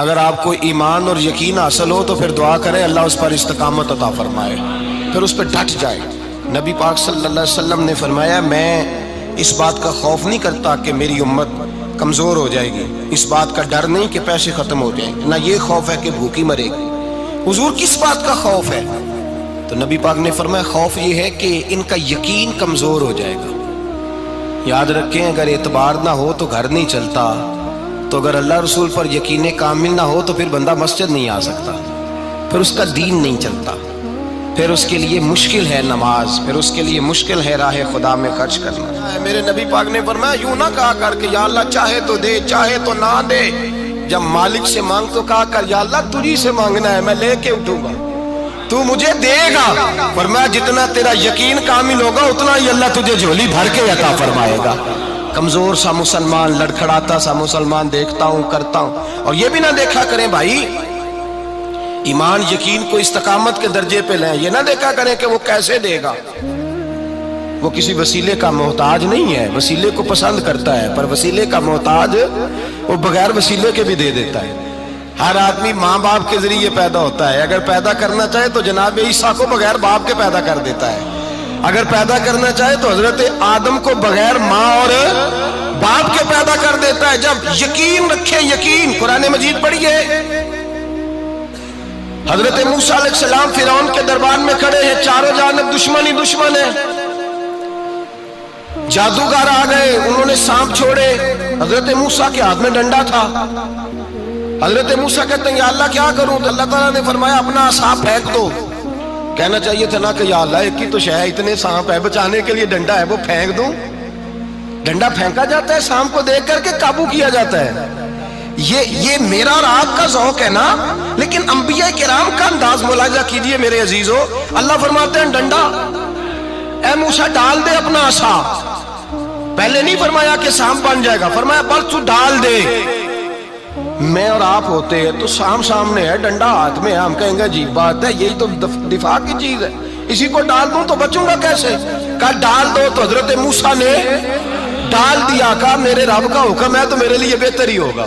اگر آپ کو ایمان اور یقین حاصل ہو تو پھر دعا کریں اللہ اس پر استقامت عطا فرمائے، پھر اس پہ ڈٹ جائے۔ نبی پاک صلی اللہ علیہ وسلم نے فرمایا میں اس بات کا خوف نہیں کرتا کہ میری امت کمزور ہو جائے گی، اس بات کا ڈر نہیں کہ پیسے ختم ہو جائیں گے، نہ یہ خوف ہے کہ بھوکی مرے گی۔ حضور کس بات کا خوف ہے؟ تو نبی پاک نے فرمایا خوف یہ ہے کہ ان کا یقین کمزور ہو جائے گا۔ یاد رکھیں اگر اعتبار نہ ہو تو گھر نہیں چلتا، تو اگر اللہ رسول پر یقین کامل نہ ہو تو پھر بندہ مسجد نہیں آ سکتا، پھر اس کا دین نہیں چلتا، پھر اس کے لیے مشکل ہے نماز، پھر اس کے لیے مشکل ہے راہ خدا میں خرچ کرنا۔ میرے نبی پاک نے فرمایا یوں نہ کہا کر کہ یا اللہ چاہے تو دے چاہے تو نہ دے، جب مالک سے مانگ تو کہا کر یا اللہ تجھی سے مانگنا ہے، میں لے کے اٹھوں گا، تو مجھے دے گا۔ فرمایا جتنا تیرا یقین کامل ہوگا اتنا ہی اللہ تجھے جھولی بھر کے عطا فرمائے گا۔ کمزور سا مسلمان، لڑکھڑاتا سا مسلمان دیکھتا ہوں کرتا ہوں، اور یہ بھی نہ دیکھا کریں بھائی ایمان یقین کو استقامت کے درجے پہ لیں، یہ نہ دیکھا کریں کہ وہ کیسے دے گا، وہ کسی وسیلے کا محتاج نہیں ہے، وسیلے کو پسند کرتا ہے، پر وسیلے کا محتاج وہ بغیر وسیلے کے بھی دے دیتا ہے۔ ہر آدمی ماں باپ کے ذریعے پیدا ہوتا ہے، اگر پیدا کرنا چاہے تو جناب عیسیٰ کو بغیر باپ کے پیدا کر دیتا ہے، اگر پیدا کرنا چاہے تو حضرت آدم کو بغیر ماں اور باپ کے پیدا کر دیتا ہے۔ جب یقین رکھیں، یقین، قرآن مجید پڑھیے، حضرت موسیٰ علیہ السلام فرعون کے دربار میں کھڑے ہیں، چاروں جانب دشمن ہی دشمن ہے، جادوگر آ گئے، انہوں نے سانپ چھوڑے، حضرت موسیٰ کے ہاتھ میں ڈنڈا تھا، حضرت موسیٰ کہتے ہیں یا اللہ کیا کروں؟ تو اللہ تعالیٰ نے فرمایا اپنا عصا پھینک دو۔ کہنا چاہیے تھا نا کہ یا اللہ ایک ہی تو شے ہے، اتنے سانپ ہے، بچانے کے لیے ڈنڈا ہے وہ پھینک دوں؟ ڈنڈا پھینکا جاتا ہے، سانپ کو دیکھ کر کے قابو کیا جاتا ہے۔ یہ میرا اور آپ کا ذوق ہے نا، لیکن انبیاء کرام کا انداز ملاحظہ کیجئے میرے عزیزو۔ اللہ فرماتے ہیں ڈنڈا، اے موسیٰ ڈال دے اپنا عصا، پہلے نہیں فرمایا کہ سانپ بن جائے گا، فرمایا بس تو ڈال دے۔ میں اور آپ ہوتے ہیں تو سام سامنے ہے، ڈنڈا ہاتھ میں ہے، ہم کہیں گے عجیب بات ہے، یہی تو دفاع کی چیز ہے، اسی کو ڈال دوں تو بچوں گا کیسے؟ کہا ڈال دو، تو حضرت موسیٰ نے ڈال دیا، کہا میرے رب کا حکم ہے تو میرے لیے بہتر ہی ہوگا۔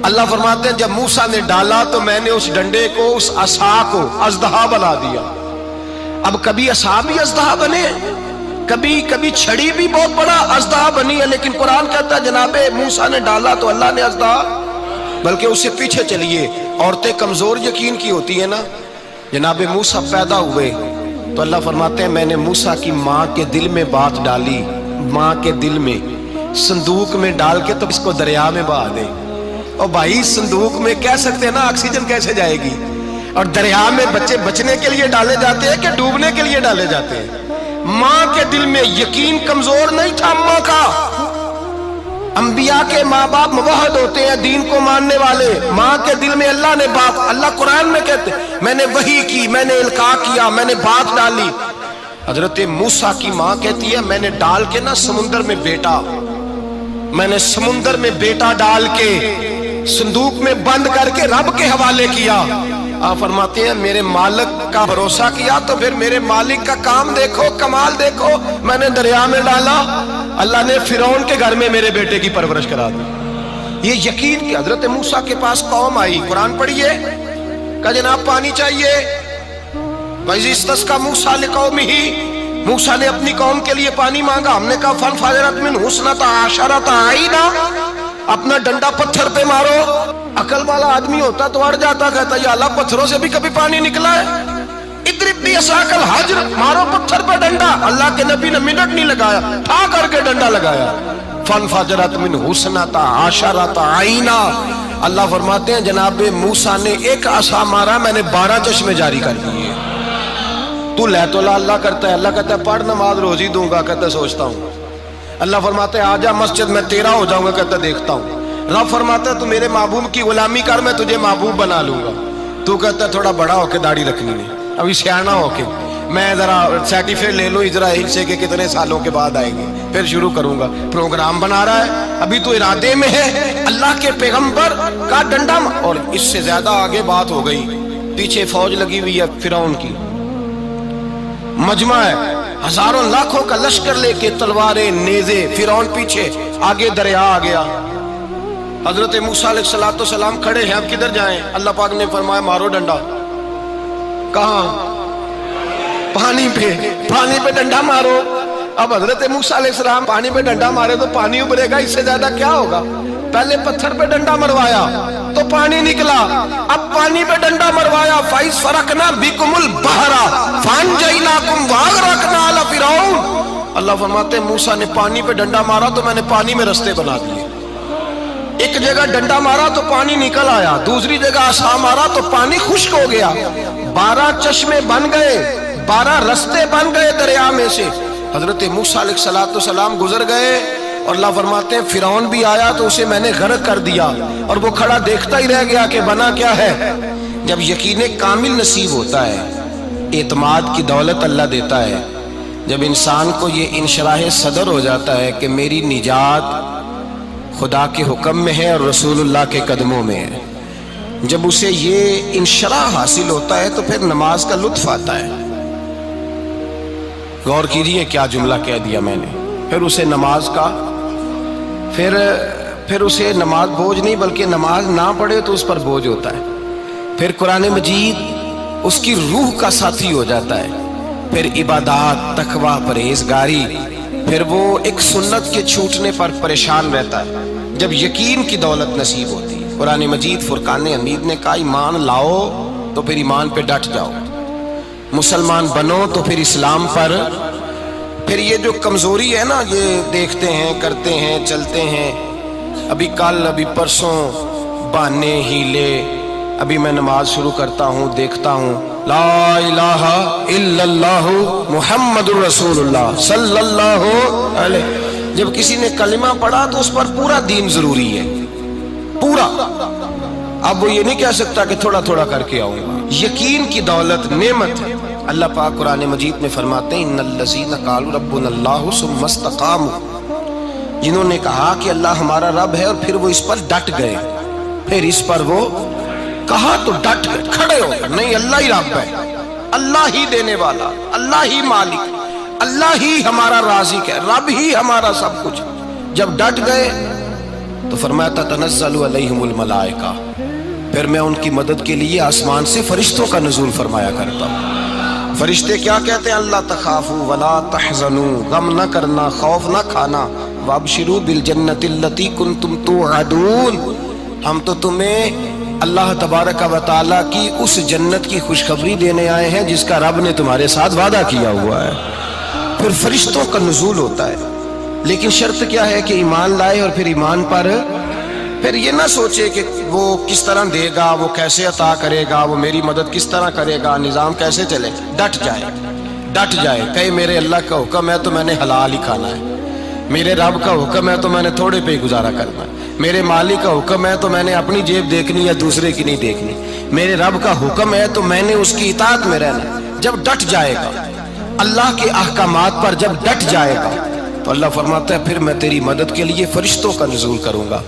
اللہ فرماتے ہیں جب موسیٰ نے ڈالا تو میں نے اس ڈنڈے کو، اس عصا کو اژدہا بنا دیا۔ اب کبھی عصا بھی اژدہا بنے، کبھی چھڑی بھی بہت بڑا اژدہا بنی ہے، لیکن قرآن کہتا ہے جناب موسیٰ نے ڈالا تو اللہ نے اژدہا، بلکہ اس سے پیچھے چلیے، عورتیں کمزور یقین کی ہوتی ہیں نا، جناب موسیٰ پیدا ہوئے تو اللہ فرماتے ہیں میں نے موسیٰ کی ماں کے دل میں بات ڈالی، ماں کے دل میں صندوق میں ڈال کے تو اس کو دریا میں بہا دے۔ اور بھائی صندوق میں کہہ سکتے ہیں نا آکسیجن کیسے جائے گی، اور دریا میں بچے بچنے کے لیے ڈالے جاتے ہیں کہ ڈوبنے کے لیے ڈالے جاتے ہیں؟ ماں کے دل میں یقین کمزور نہیں تھا ماں کا۔ انبیاء کے ماں باپ موحد ہوتے ہیں، دین کو ماننے والے، ماں کے دل میں اللہ نے بات، اللہ قرآن میں کہتے میں نے وحی کی، میں نے القاء کیا، میں نے بات ڈالی۔ حضرت موسیٰ کی ماں کہتی ہے میں نے ڈال کے نا سمندر میں بیٹا، میں نے سمندر میں بیٹا ڈال کے صندوق میں بند کر کے رب کے حوالے کیا۔ آپ فرماتے ہیں میرے مالک کا بھروسہ کیا تو پھر میرے مالک کا کام دیکھو، کمال دیکھو، میں نے دریا میں ڈالا، اللہ نے فرعون کے گھر میں میرے بیٹے کی پرورش کرا دی۔ یہ یقین کہ حضرت موسیٰ کے پاس قوم آئی، قرآن پڑھیے، کہا جناب پانی چاہیے، وَإِذِ اسْتَسْقَىٰ مُوسَىٰ لِقَوْمِهِ، موسیٰ نے اپنی قوم کے لیے پانی مانگا، ہم نے کہا فَانْفَجَرَتْ مِنْهُ اثْنَتَا عَشَرَةَ عَيْنًا، اپنا ڈنڈا پتھر پہ مارو۔ عقل والا آدمی ہوتا تو اڑ جاتا، کہتا یا اللہ پتھروں سے بھی کبھی پانی نکلا ہے؟ اضرب بعصاک الحجر، مارو پتھر پہ ڈنڈا۔ اللہ کے نبی نے منٹ نہیں لگایا، ٹھا کر کے ڈنڈا لگایا، فَانْفَجَرَتْ مِنْهُ اثْنَتَا عَشَرَةَ عَيْنًا۔ اللہ فرماتے ہیں جناب موسیٰ نے ایک عصا مارا، میں نے 12 چشمے جاری کر دیے۔ تو لے تو لا اللہ کرتا ہے، اللہ کہتا ہے پڑھ نماز روزی دوں گا، کہتا ہے سوچتا ہوں۔ اللہ فرماتے ہیں آجا مسجد میں تیرا ہو جاؤں گا، کہتا ہے دیکھتا ہوں۔ رب فرماتا ہے تو میرے محبوب کی غلامی کر، میں تجھے محبوب بنا لوں گا۔ تو کہتا ہے تھوڑا بڑا ہو کے داڑھی رکھنی ہے، ابھی سیانا ہو کے میں ذرا سرٹیفکیٹ لے لوں اسرائیل سے کہ کتنے سالوں کے بعد آئیں گے، پھر شروع کروں گا۔ پروگرام بنا رہا ہے، ابھی تو ارادے میں ہے۔ اللہ کے پیغمبر کا ڈنڈا، اور اس سے زیادہ آگے بات ہو گئی، پیچھے فوج لگی ہوئی ہے فرعون کی، مجمع ہے، ہزاروں لاکھوں کا لشکر لے کے، تلواریں نیزے، فرعون پیچھے، آگے دریا آ گیا۔ حضرت موسیٰ علیہ السلام کھڑے ہیں، اب کدھر جائیں؟ اللہ پاک نے فرمایا مارو ڈنڈا۔ کہاں؟ پانی پہ ڈنڈا مارو۔ اب حضرت موسیٰ علیہ السلام پانی پہ ڈنڈا مارے تو پانی ابھرے گا، اس سے زیادہ کیا ہوگا؟ پہلے پتھر پہ ڈنڈا مروایا تو پانی نکلا، اب پانی پہ ڈنڈا مروایا فَإِذْ فَرَقْنَا بِكُمُ الْبَحْرَ فَأَنْجَيْنَاكُمْ وَأَغْرَقْنَا آلَ فِرْعَوْنَ۔ اللہ فرماتے ہیں موسیٰ نے پانی پہ ڈنڈا مارا تو میں نے پانی میں رستے بنا دیے۔ ایک جگہ ڈنڈا مارا تو پانی نکل آیا، دوسری جگہ عصا مارا تو پانی خشک ہو گیا، 12 چشمے بن گئے، 12 رستے بن گئے دریا میں سے۔ حضرت موسیٰ علیہ السلام گزر گئے اور اللہ فرماتے ہیں فرعون بھی آیا تو اسے میں نے غرق کر دیا، اور وہ کھڑا دیکھتا ہی رہ گیا کہ بنا کیا ہے۔ جب یقین کامل نصیب ہوتا ہے، اعتماد کی دولت اللہ دیتا ہے، جب انسان کو یہ انشراح صدر ہو جاتا ہے کہ میری نجات خدا کے حکم میں ہے اور رسول اللہ کے قدموں میں ہے، جب اسے یہ انشراح حاصل ہوتا ہے تو پھر نماز کا لطف آتا ہے۔ غور کیجئے کیا جملہ کہہ دیا میں نے۔ پھر اسے نماز کا پھر اسے نماز بوجھ نہیں، بلکہ نماز نہ پڑھے تو اس پر بوجھ ہوتا ہے۔ پھر قرآن مجید اس کی روح کا ساتھی ہو جاتا ہے، پھر عبادات، تقوی، پرہیزگاری، پھر وہ ایک سنت کے چھوٹنے پر پریشان رہتا ہے۔ جب یقین کی دولت نصیب ہوتی ہے، قرآن مجید فرقان حمید نے کہا ایمان لاؤ تو پھر ایمان پہ ڈٹ جاؤ، مسلمان بنو تو پھر اسلام پر۔ پھر یہ جو کمزوری ہے نا، یہ دیکھتے ہیں، کرتے ہیں، چلتے ہیں، ابھی کل، ابھی پرسوں، بہانے، ہیلے، ابھی میں نماز شروع کرتا ہوں، دیکھتا ہوں لا الہ الا اللہ محمد الرسول اللہ صلی اللہ علیہ۔ جب کسی نے کلمہ پڑھا تو اس پر پورا دین ضروری ہے، پورا۔ اب وہ یہ نہیں کہہ سکتا کہ تھوڑا تھوڑا کر کے آؤں گا۔ یقین کی دولت نعمت ہے۔ اللہ پاک قرآن مجید میں فرماتے ہیں ان الذین قالوا ربنا اللہ ثم استقاموا، جنہوں نے کہا کہ اللہ ہمارا رب ہے اور پھر وہ اس پر ڈٹ گئے، پھر اس پر وہ کہا تو ڈٹ گئے، کھڑے ہو گئے، نہیں اللہ ہی رب ہے، اللہ ہی دینے والا، اللہ ہی مالک، اللہ ہی ہمارا رازق ہے، رب ہی ہمارا سب کچھ۔ جب ڈٹ گئے تو فرمایا تتنزل علیہم الملائکہ، پھر میں ان کی مدد کے لیے آسمان سے فرشتوں کا نزول فرمایا کرتا ہوں۔ فرشتے کیا کہتے ہیں؟ اللہ تخافوا ولا تحزنوا، غم نہ کرنا، خوف نہ کھانا، وابشروا بالجنۃ التی کنتم توعدون، ہم تو تمہیں اللہ تبارک و تعالیٰ کی اس جنت کی خوشخبری دینے آئے ہیں جس کا رب نے تمہارے ساتھ وعدہ کیا ہوا ہے۔ پھر فرشتوں کا نزول ہوتا ہے، لیکن شرط کیا ہے کہ ایمان لائے، اور پھر ایمان پر پھر یہ نہ سوچے کہ وہ کس طرح دے گا، وہ کیسے عطا کرے گا، وہ میری مدد کس طرح کرے گا، نظام کیسے چلے۔ ڈٹ جائے کہے میرے اللہ کا حکم ہے تو میں نے حلال ہی کھانا ہے، میرے رب کا حکم ہے تو میں نے تھوڑے پہ گزارا کرنا ہے، میرے مالک کا حکم ہے تو میں نے اپنی جیب دیکھنی یا دوسرے کی نہیں دیکھنی، میرے رب کا حکم ہے تو میں نے اس کی اطاعت میں رہنا۔ جب ڈٹ جائے گا اللہ کے احکامات پر، جب ڈٹ جائے گا تو اللہ فرماتا ہے پھر میں تیری مدد کے لیے فرشتوں کا نزول کروں گا۔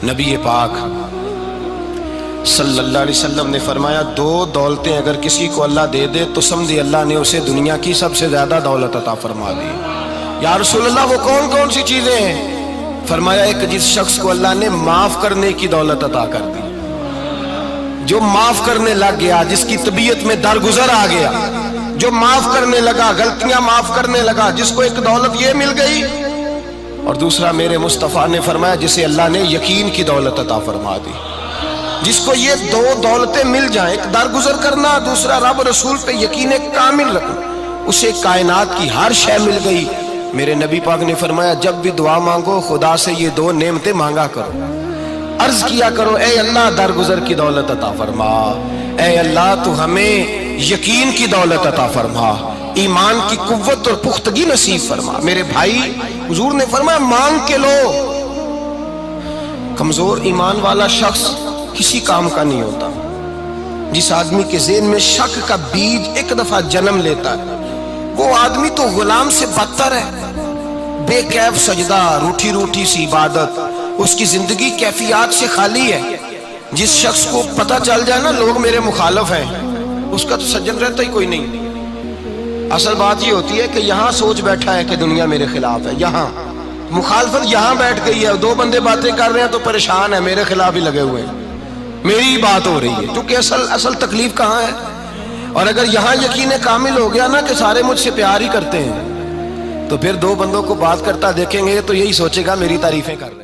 نبی پاک صلی اللہ علیہ وسلم نے فرمایا 2 دولتیں اگر کسی کو اللہ دے دے تو سمجھے اللہ نے اسے دنیا کی سب سے زیادہ دولت عطا فرما دی۔ یا رسول اللہ وہ کون کون سی چیزیں ہیں؟ فرمایا ایک جس شخص کو اللہ نے معاف کرنے کی دولت عطا کر دی، جو معاف کرنے لگ گیا، جس کی طبیعت میں درگزر آ گیا، جو معاف کرنے لگا، غلطیاں معاف کرنے لگا، جس کو ایک دولت یہ مل گئی۔ اور دوسرا میرے مصطفیٰ نے فرمایا جسے اللہ نے یقین کی دولت عطا فرما دی۔ جس کو یہ 2 دولتیں مل جائیں، ایک درگزر کرنا، دوسرا رب رسول پہ یقین کامل رکھنا، اسے کائنات کی ہر شے مل گئی۔ میرے نبی پاک نے فرمایا جب بھی دعا مانگو خدا سے یہ 2 نعمتیں مانگا کرو، عرض کیا کرو اے اللہ درگزر کی دولت عطا فرما، اے اللہ تو ہمیں یقین کی دولت عطا فرما، ایمان کی قوت اور پختگی نصیب فرما۔ میرے بھائی حضور نے فرمایا مانگ کے لو۔ کمزور ایمان والا شخص کسی کام کا نہیں ہوتا۔ جس آدمی کے ذہن میں شک کا بیج ایک دفعہ جنم لیتا ہے وہ آدمی تو غلام سے بدتر ہے۔ بے کیف سجدہ، روٹھی روٹھی سی عبادت، اس کی زندگی کیفیات سے خالی ہے۔ جس شخص کو پتہ چل جائے نا لوگ میرے مخالف ہیں، اس کا تو سجن رہتا ہی کوئی نہیں۔ اصل بات یہ ہوتی ہے کہ یہاں سوچ بیٹھا ہے کہ دنیا میرے خلاف ہے، مخالفت یہاں بیٹھ گئی ہے، دو بندے باتیں کر رہے ہیں تو پریشان ہے، میرے خلاف ہی لگے ہوئے ہیں، میری ہی بات ہو رہی ہے، کیونکہ اصل تکلیف کہاں ہے؟ اور اگر یہاں یقین کامل ہو گیا نا کہ سارے مجھ سے پیار ہی کرتے ہیں، تو پھر دو بندوں کو بات کرتا دیکھیں گے تو یہی سوچے گا میری تعریفیں کر رہے ہیں۔